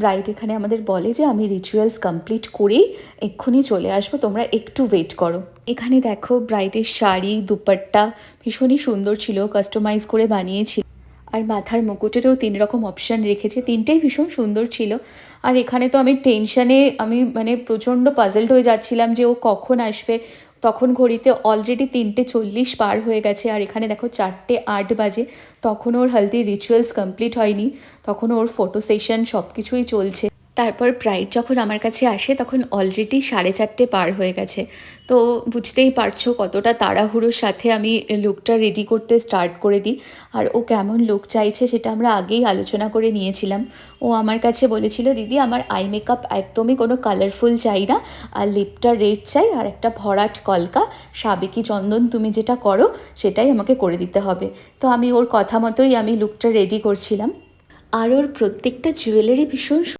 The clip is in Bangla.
ব্রাইড এখানে আমাদের বলে যে আমি রিচুয়ালস কমপ্লিট করেই এক্ষুনি চলে আসবো, তোমরা একটু ওয়েট করো। এখানে দেখো ব্রাইডের শাড়ি দুপাট্টা ভীষণই সুন্দর ছিল, কাস্টমাইজ করে বানিয়েছিল। আর মাথার মুকুটেরও 3 রকম অপশান রেখেছে, তিনটেই ভীষণ সুন্দর ছিল। আর এখানে তো আমি টেনশানে আমি মানে প্রচণ্ড পাজলড হয়ে যাচ্ছিলাম যে ও কখন আসবে। তখন ঘড়িতে অলরেডি 3:40 পার হয়ে গেছে, আর এখানে দেখো 4:08 বাজে। তখন ওর হলদির রিচুয়ালস কমপ্লিট হয়নি, তখন ওর ফটো সেশন সব কিছুই চলছে। তারপর ব্রাইড যখন আমার কাছে আসে তখন অলরেডি 4:30 পার হয়ে গেছে। তো বুঝতেই পারছো কতটা তাড়াহুড়োর সাথে আমি লুকটা রেডি করতে স্টার্ট করে দিই। আর ও কেমন লুক চাইছে সেটা আমরা আগেই আলোচনা করে নিয়েছিলাম। ও আমার কাছে বলেছিল, দিদি আমার আই মেকআপ একদমই কোনো কালারফুল চাই না, আর লিপটা রেড চাই, আর একটা ভরাট কলকা সাবেকি চন্দন তুমি যেটা করো সেটাই আমাকে করে দিতে হবে। তো আমি ওর কথা মতোই আমি লুকটা রেডি করছিলাম। আর ওর প্রত্যেকটা জুয়েলারি ভীষণ